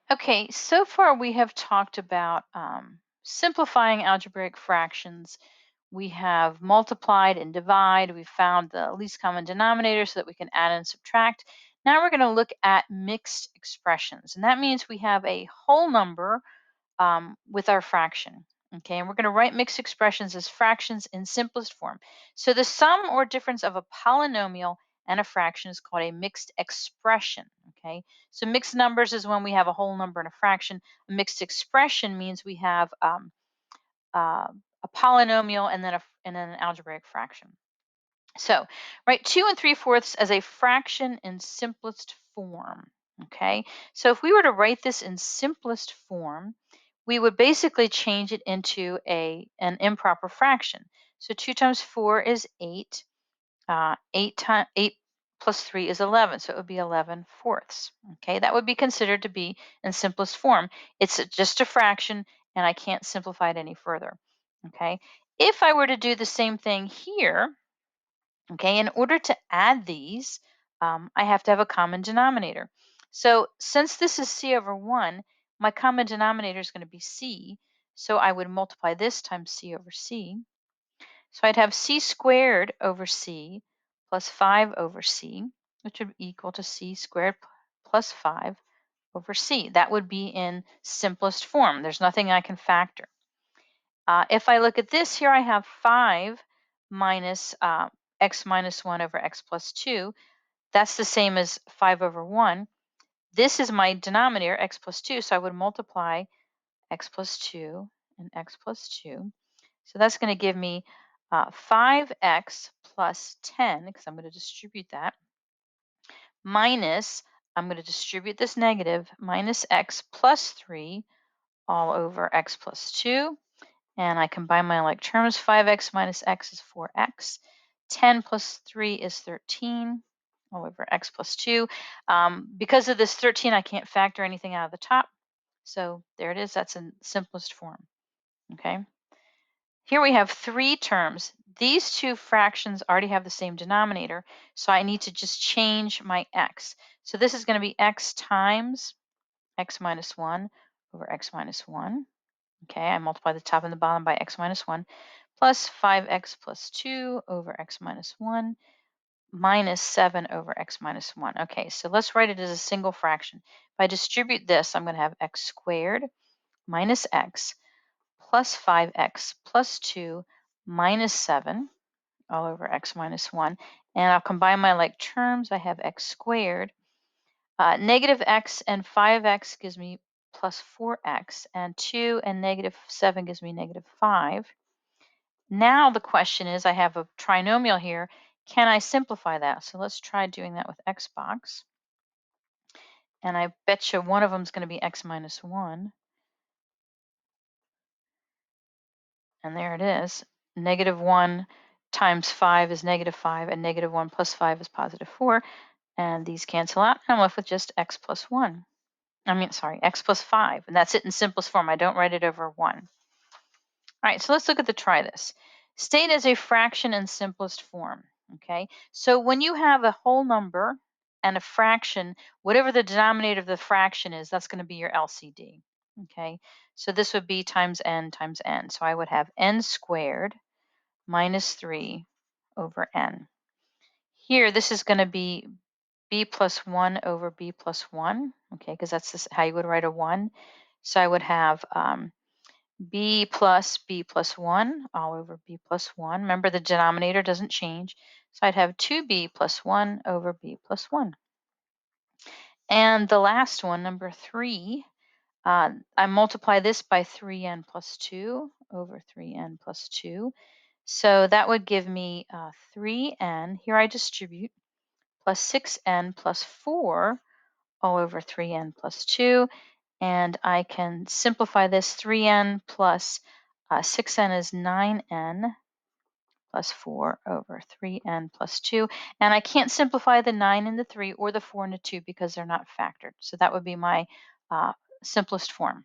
Okay, so far we have talked about simplifying algebraic fractions. We have multiplied and divide. We found the least common denominator so that we can add and subtract. Now we're going to look at mixed expressions, and that means we have a whole number with our fraction. Okay, and we're going to write mixed expressions as fractions in simplest form. So the sum or difference of a polynomial and a fraction is called a mixed expression. Okay, so mixed numbers is when we have a whole number and a fraction. A mixed expression means we have uh, a polynomial and then an algebraic fraction. So write 2 3/4 as a fraction in simplest form. Okay, so if we were to write this in simplest form, we would basically change it into an improper fraction. So 2 times 4 is 8. 8 plus 3 is 11, so it would be 11/4. Okay, that would be considered to be in simplest form. It's just a fraction, and I can't simplify it any further. Okay, if I were to do the same thing here, okay, in order to add these, I have to have a common denominator. So since this is c over 1, my common denominator is going to be c. So I would multiply this times c over c. So I'd have c squared over c plus 5 over c, which would equal to c squared plus 5 over c. That would be in simplest form. There's nothing I can factor. If I look at this, here I have 5 minus x minus 1 over x plus 2. That's the same as 5 over 1. This is my denominator, x plus 2, so I would multiply x plus 2 and x plus 2. So that's going to give me 5x plus 10, because I'm going to distribute that, minus, I'm going to distribute this negative, minus x plus 3 all over x plus 2. And I combine my like terms. 5x minus x is 4x. 10 plus 3 is 13 all over x plus 2. Because of this 13, I can't factor anything out of the top. So there it is. That's in simplest form. Okay. Here we have 3 terms. These 2 fractions already have the same denominator, so I need to just change my x. So this is going to be x times x minus 1 over x minus 1. Okay, I multiply the top and the bottom by x minus 1 plus 5x plus 2 over x minus 1 minus 7 over x minus 1. Okay, so let's write it as a single fraction. If I distribute this, I'm going to have x squared minus x plus 5x plus 2 minus 7 all over x minus 1. And I'll combine my like terms. I have x squared. Negative x and 5x gives me plus 4x, and 2 and negative 7 gives me negative 5. Now the question is, I have a trinomial here. Can I simplify that? So let's try doing that with x box. And I bet you one of them is going to be x minus 1. And there it is. Negative 1 times 5 is negative 5, and negative 1 plus 5 is positive 4. And these cancel out. I'm left with just x plus 1. X plus 5. And that's it in simplest form. I don't write it over 1. All right, so let's look at the try this. State as a fraction in simplest form. Okay, so when you have a whole number and a fraction, whatever the denominator of the fraction is, that's going to be your LCD. Okay, so this would be times n times n. So I would have n squared minus 3 over n. Here, this is going to be b plus 1 over b plus 1, okay, because that's how you would write a 1. So I would have b plus 1 all over b plus 1. Remember, the denominator doesn't change. So I'd have 2b plus 1 over b plus 1. And the last one, number 3, I multiply this by 3n plus 2 over 3n plus 2. So that would give me 3n. Here I distribute plus 6n plus 4 all over 3n plus 2. And I can simplify this. 3n plus 6n is 9n plus 4 over 3n plus 2. And I can't simplify the 9 and the 3 or the 4 and the 2 because they're not factored. So that would be my simplest form.